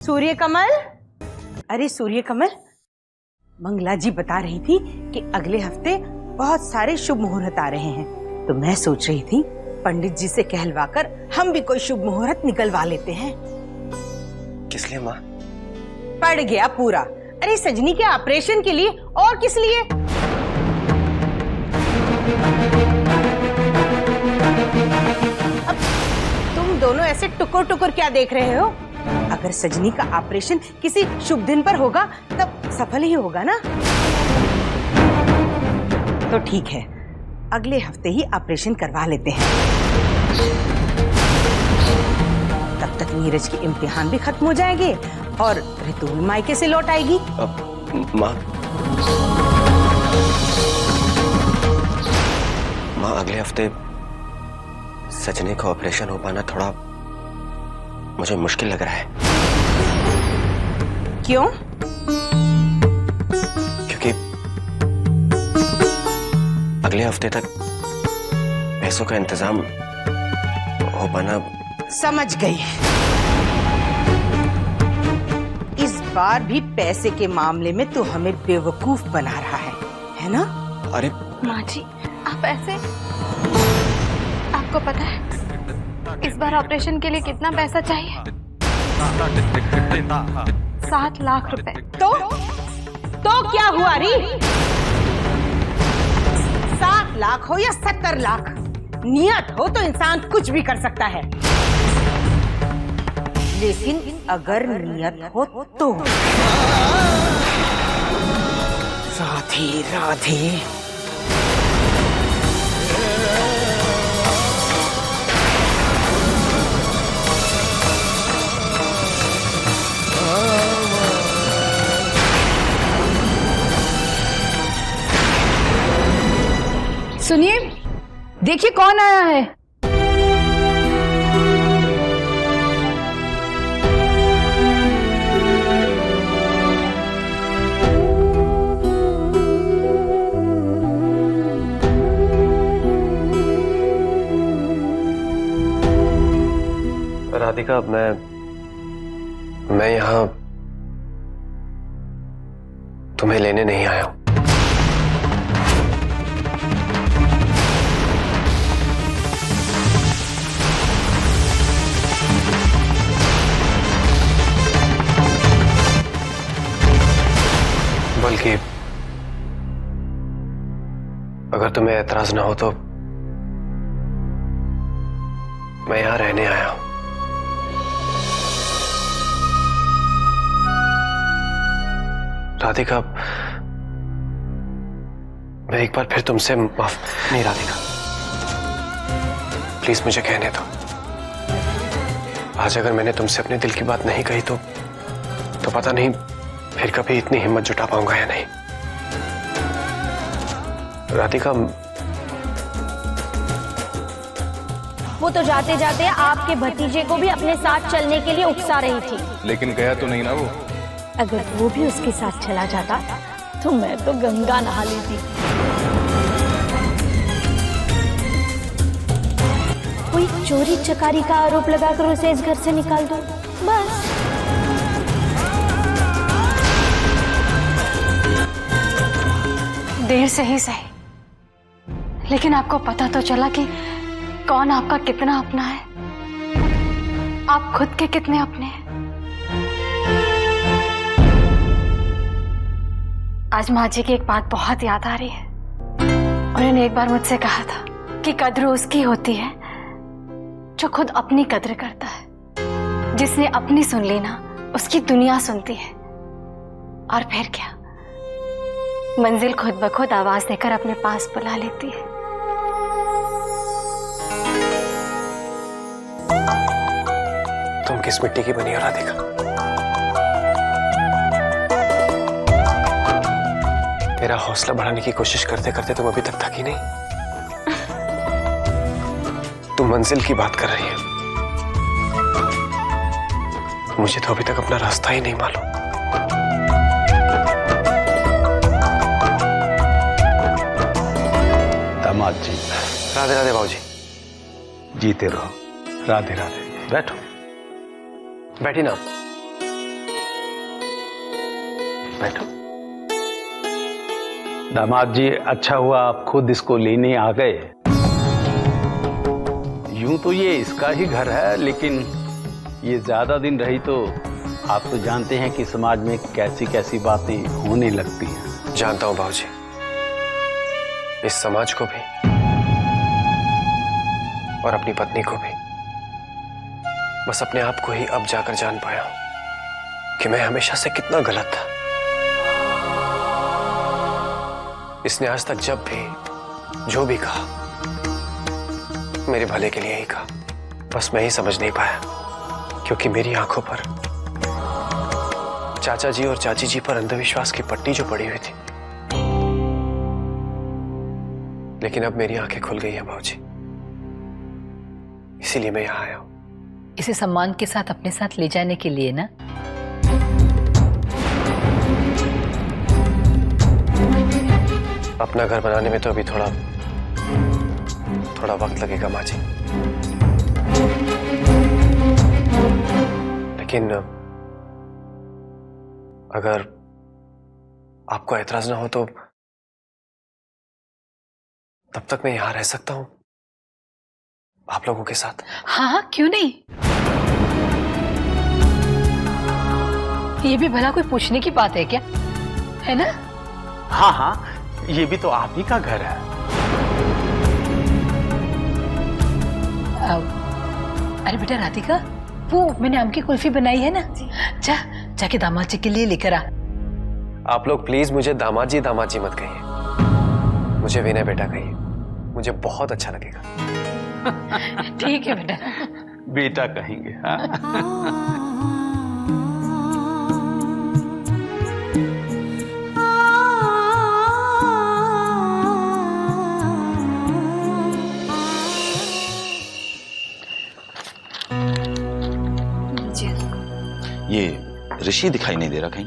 सूर्य कमल, अरे सूर्य कमल, मंगला जी बता रही थी कि अगले हफ्ते बहुत सारे शुभ मुहूर्त आ रहे हैं, तो मैं सोच रही थी पंडित जी से कहलवाकर हम भी कोई शुभ मुहूर्त निकलवा लेते हैं। किस लिए माँ? पड़ गया पूरा। अरे सजनी के ऑपरेशन के लिए, और किस लिए? अब तुम दोनों ऐसे टुकुर टुकुर क्या देख रहे हो? अगर सजनी का ऑपरेशन किसी शुभ दिन पर होगा तब सफल ही होगा ना। तो ठीक है, अगले हफ्ते ही ऑपरेशन करवा लेते हैं। तब तक नीरज के इम्तिहान भी खत्म हो जाएंगे और ऋतु भी मायके से लौट आएगी। माँ अगले हफ्ते सजनी का ऑपरेशन हो पाना थोड़ा मुझे मुश्किल लग रहा है। क्यों? क्योंकि अगले हफ्ते तक पैसों का इंतजाम हो पाना। समझ गई, इस बार भी पैसे के मामले में तू हमें बेवकूफ बना रहा है ना? अरे माँ जी, आप ऐसे, आपको पता है इस बार ऑपरेशन के लिए कितना पैसा चाहिए? 7 लाख रुपए। तो क्या हुआ री? 7 लाख हो या 70 लाख, नियत हो तो इंसान कुछ भी कर सकता है, लेकिन अगर नियत हो तो। राधे राधे। सुनिए, देखिए कौन आया है। राधिका, मैं यहाँ तुम्हें लेने नहीं आया हूं। बल्कि अगर तुम्हें ऐतराज ना हो तो मैं यहां रहने आया हूं। राधिका, मैं एक बार फिर तुमसे माफ। नहीं राधिका, प्लीज मुझे कहने दो। आज अगर मैंने तुमसे अपने दिल की बात नहीं कही तो पता नहीं फिर कभी इतनी हिम्मत जुटा पाऊंगा या नहीं। राधिका, वो तो जाते जाते आपके भतीजे को भी अपने साथ चलने के लिए उकसा रही थी, लेकिन गया तो नहीं ना वो। अगर वो भी उसके साथ चला जाता तो मैं तो गंगा नहा लेती। कोई चोरी चकारी का आरोप लगाकर उसे इस घर से निकाल दो, बस। देर से ही सही, लेकिन आपको पता तो चला कि कौन आपका कितना अपना है, आप खुद के कितने अपने हैं। आज माँ जी की एक बात बहुत याद आ रही है। उन्होंने एक बार मुझसे कहा था कि कद्र उसकी होती है जो खुद अपनी कद्र करता है। जिसने अपनी सुन ली ना, उसकी दुनिया सुनती है। और फिर क्या, मंजिल खुद ब खुद आवाज देकर अपने पास बुला लेती है। तुम किस मिट्टी की बनी हो राधिका? तेरा हौसला बढ़ाने की कोशिश करते करते तुम अभी तक थकी नहीं। तुम मंजिल की बात कर रही हो, मुझे तो अभी तक अपना रास्ता ही नहीं मालूम। दामाद जी। राधे राधे बाबूजी। जीते रहो। राधे राधे। बैठो, बैठी ना। बैठो। दामाद जी, अच्छा हुआ आप खुद इसको लेने आ गए। यूं तो ये इसका ही घर है, लेकिन ये ज्यादा दिन रही तो आप तो जानते हैं कि समाज में कैसी कैसी बातें होने लगती हैं। जानता हूं बाबूजी, इस समाज को भी और अपनी पत्नी को भी। बस अपने आप को ही अब जाकर जान पाया हूं कि मैं हमेशा से कितना गलत था। इसने आज तक जब भी जो भी कहा मेरे भले के लिए ही कहा। बस मैं ही समझ नहीं पाया, क्योंकि मेरी आंखों पर चाचा जी और चाची जी पर अंधविश्वास की पट्टी जो पड़ी हुई थी। लेकिन अब मेरी आंखें खुल गई हैं बाबूजी, इसीलिए मैं यहां आया हूं। इसे सम्मान के साथ अपने साथ ले जाने के लिए ना। अपना घर बनाने में तो अभी थोड़ा वक्त लगेगा माँ जी, लेकिन अगर आपको ऐतराज ना हो तो तब तक मैं यहां रह सकता हूं आप लोगों के साथ। हाँ हाँ, क्यों नहीं। ये भी भला कोई पूछने की बात है क्या, है ना? हाँ हाँ, ये भी तो आप ही का घर है। अरे बेटा राधिका, वो मैंने आम की कुल्फी बनाई है ना, जाके दामाद जी के लिए लेकर आ। आप लोग प्लीज मुझे दामाद जी मत कहिए, मुझे विनय बेटा कहिए, मुझे बहुत अच्छा लगेगा। ठीक है बेटा। बेटा कहेंगे। हाँ? ये ऋषि दिखाई नहीं दे रहा कहीं।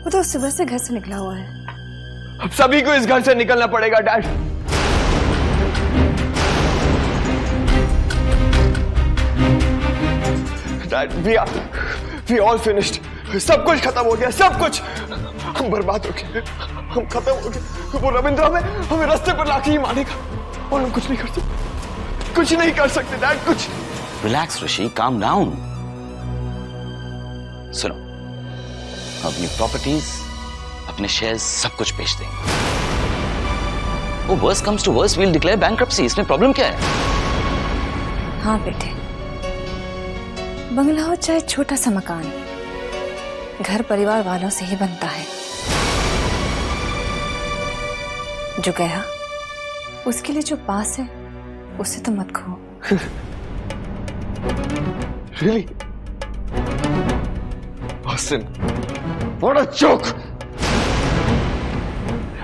वो तो सुबह से घर से निकला हुआ है। अब सभी को इस घर से निकलना पड़ेगा dad. Dad, we all finished. सब कुछ खत्म हो गया, सब कुछ। हम बर्बाद हो गए, हम खत्म हो गए। वो रविंद्र हमें रास्ते पर लाके ही मारेगा और हम कुछ नहीं कर सकते, कुछ नहीं कर सकते डैड, कुछ। रिलैक्स ऋषि, काम डाउन। सुनो, अपनी प्रॉपर्टीज, अपने शेयर्स सब कुछ बेच देंगे। वो worst comes to worst, we'll declare bankruptcy. इसमें प्रॉब्लम क्या है? हाँ बेटे, बंगला हो चाहे छोटा सा मकान, घर परिवार वालों से ही बनता है। जो गया उसके लिए जो पास है उसे तो मत खो। Really? Austin, what a joke!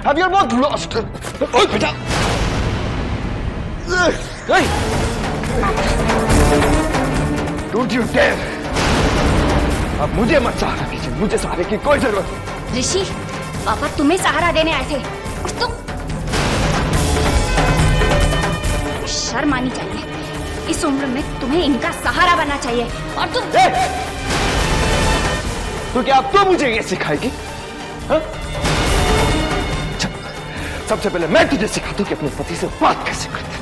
Have you both lost? Oh, बेटा! Hey! Don't you dare! अब मुझे मत सहारा कीजिए, मुझे सहारे की कोई जरूरत नहीं। ऋषि, पापा तुम्हें सहारा देने आए थे और तुम। शर्म आनी चाहिए, इस उम्र में तुम्हें इनका सहारा बनना चाहिए और तुम। तो क्या अब तो मुझे ये सिखाएगी? हाँ? सबसे पहले मैं तुझे सिखाता हूं कि अपने पति से बात कैसे करते।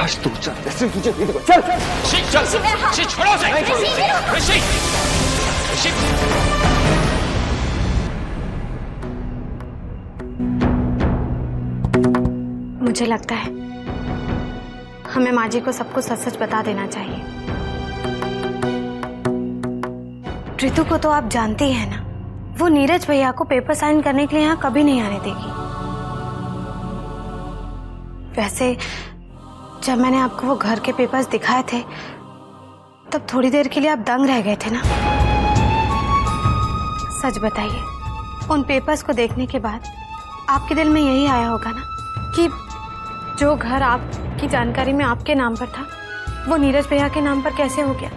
आज तू चल, ऐसे तुझे नहीं दूंगा। चल चल चल, छोड़ो उसे। ऋषि, ऋषि। मुझे लगता है हमें माँ जी को सब कुछ सच सच बता देना चाहिए। ऋतु को तो आप जानते ही हैं ना, वो नीरज भैया को पेपर साइन करने के लिए यहाँ कभी नहीं आने देगी। वैसे जब मैंने आपको वो घर के पेपर्स दिखाए थे तब थोड़ी देर के लिए आप दंग रह गए थे ना। सच बताइए, उन पेपर्स को देखने के बाद आपके दिल में यही आया होगा ना कि जो घर आपकी जानकारी में आपके नाम पर था वो नीरज भैया के नाम पर कैसे हो गया।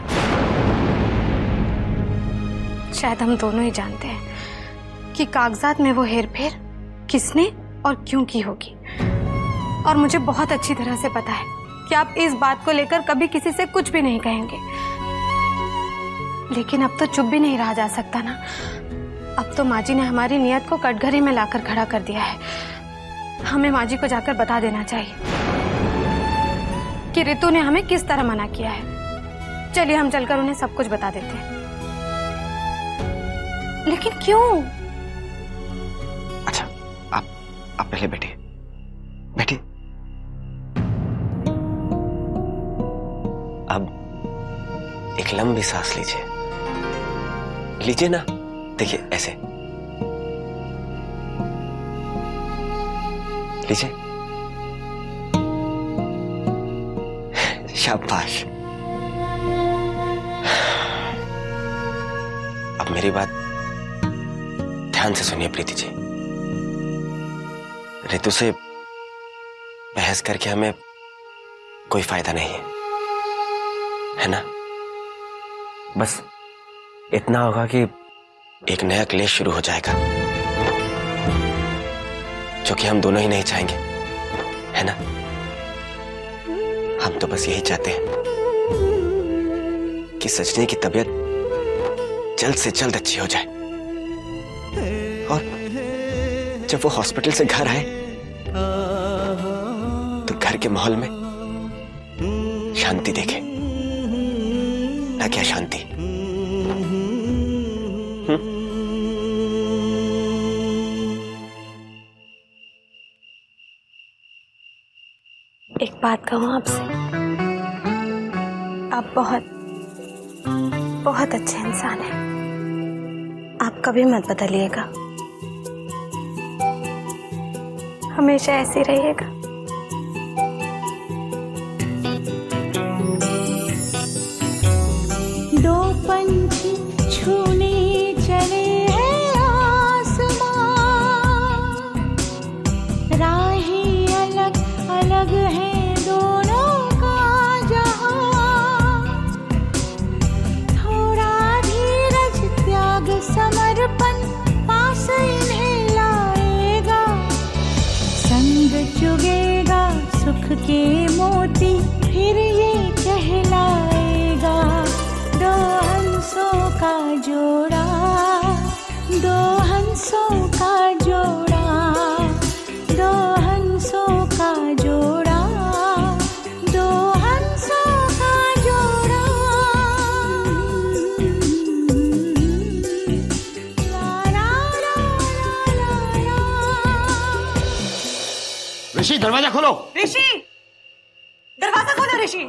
शायद हम दोनों ही जानते हैं कि कागजात में वो हेरफेर किसने और क्यों की होगी। और मुझे बहुत अच्छी तरह से पता है कि आप इस बात को लेकर कभी किसी से कुछ भी नहीं कहेंगे। लेकिन अब तो चुप भी नहीं रहा जा सकता ना। अब तो माँ जी ने हमारी नियत को कटघरे में लाकर खड़ा कर दिया है। हमें माँ जी को जाकर बता देना चाहिए कि रितु ने हमें किस तरह मना किया है। चलिए हम चलकर उन्हें सब कुछ बता देते हैं। लेकिन क्यों? अच्छा, आप पहले बैठिए, बैठिए। अब एक लंबी सांस लीजिए, लीजिए ना। देखिए ऐसे लीजिए, शाबाश। अब मेरी बात ध्यान से सुनिए प्रीति जी। रितु से बहस करके हमें कोई फायदा नहीं है ना? बस इतना होगा कि एक नया क्लेश शुरू हो जाएगा, जो कि हम दोनों ही नहीं चाहेंगे, है ना? हम तो बस यही चाहते हैं कि सजनी की तबीयत जल्द से जल्द अच्छी हो जाए और जब वो हॉस्पिटल से घर आए तो घर के माहौल में शांति देखे, ना क्या शांति। एक बात कहूँ आपसे, आप बहुत बहुत अच्छे इंसान हैं। आप कभी मत बदलिएगा, हमेशा ऐसे ही रहिएगा। दो पंछी छूने चले हैं आसमां, राहें अलग अलग हैं दोनों का जहां। थोड़ा धीरज त्याग समर्पण पास इन्हें लाएगा, संग चुगेगा सुख के मोती फिर ये कहलाएगा। दो हंसों का जोड़ा, दो हंसों का जोड़ा, दो हंसों का जोड़ा, दो हंसों का जोड़ा। ला ला ला ला ला ला। ऋषि दरवाजा खोलो। ऋषि, दरवाजा खोलो ऋषि।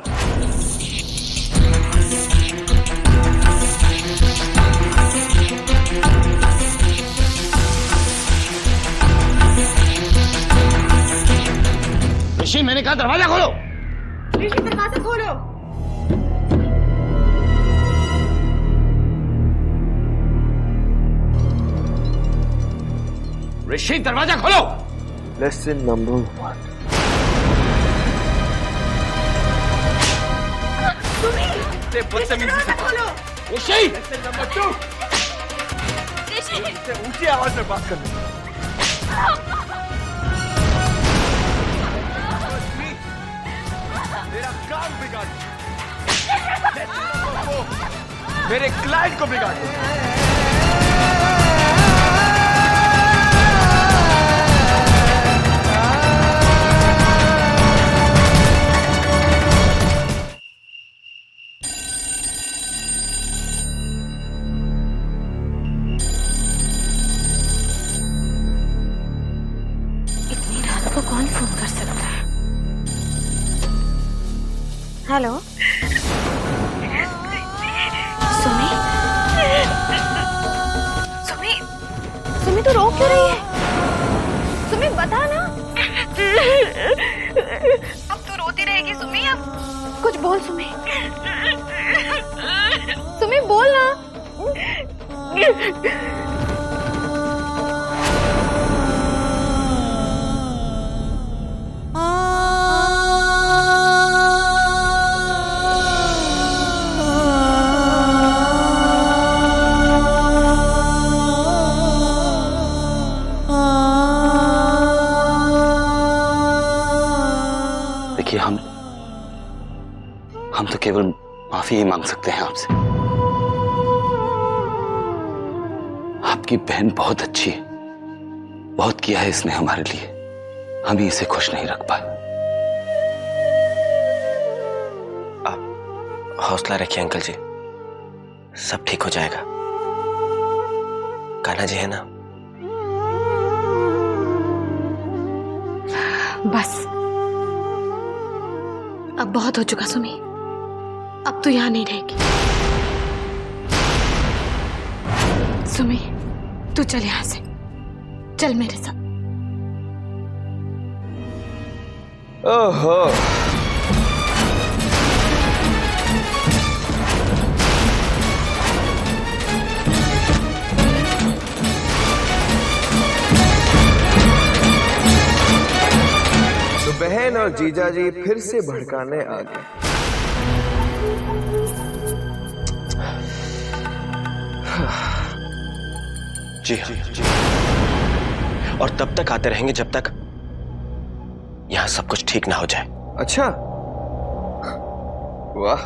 ऋषि मैंने कहा दरवाजा खोलो। ऋषि दरवाजा खोलो। ऋषि दरवाजा खोलो। Lesson number 1। खोलो। ऋषि लेसन नंबर 2। ऋषि ऊंची आवाज में बात करना। मेरा काम बिगाड़ मेरे क्लाइंट को बिगाड़ दो। इतनी रात को कौन फोन कर सकता है? हेलो सुमी, सुमी, सुमी तू रो क्यों रही है? सुमी बता ना। अब तू रोती रहेगी सुमी? अब कुछ बोल सुमी। सुमी बोल ना। देखिए हम तो केवल माफी ही मांग सकते हैं आपसे। आपकी बहन बहुत अच्छी है, बहुत किया है इसने हमारे लिए, हम ही इसे खुश नहीं रख पाए। आप हौसला रखिए अंकल जी, सब ठीक हो जाएगा। कान्हा जी है ना? बस अब बहुत हो चुका सुमी, अब तो यहां नहीं रहेगी। सुमी तू चल यहां से, चल मेरे साथ। ओहो, तो बहन और जीजा जी फिर से भड़काने आ गए। जी हाँ, और तब तक आते रहेंगे जब तक यहां सब कुछ ठीक ना हो जाए। अच्छा, वाह।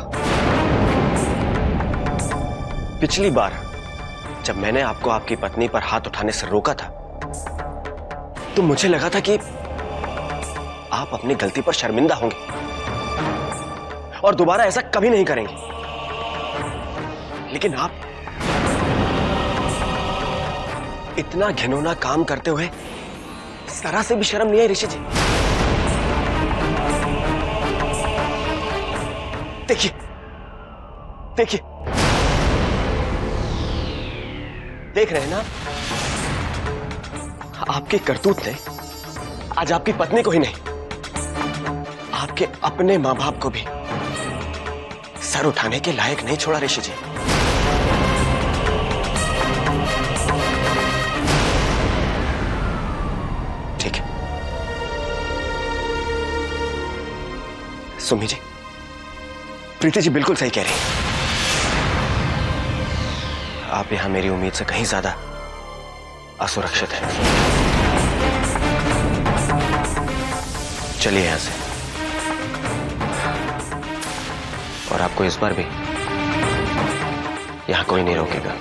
पिछली बार जब मैंने आपको आपकी पत्नी पर हाथ उठाने से रोका था तो मुझे लगा था कि आप अपनी गलती पर शर्मिंदा होंगे और दोबारा ऐसा कभी नहीं करेंगे, लेकिन आप इतना घिनौना काम करते हुए जरा से भी शर्म नहीं आई ऋषि जी। देखिए देखिए, देख रहे हैं ना, आपकी करतूत ने आज आपकी पत्नी को ही नहीं, आपके अपने मां बाप को भी सर उठाने के लायक नहीं छोड़ा ऋषि जी। ठीक है सुमी जी, प्रीति जी बिल्कुल सही कह रही हैं। आप यहां मेरी उम्मीद से कहीं ज्यादा असुरक्षित हैं। चलिए यहां से, और आपको इस बार भी यहां कोई नहीं रोकेगा।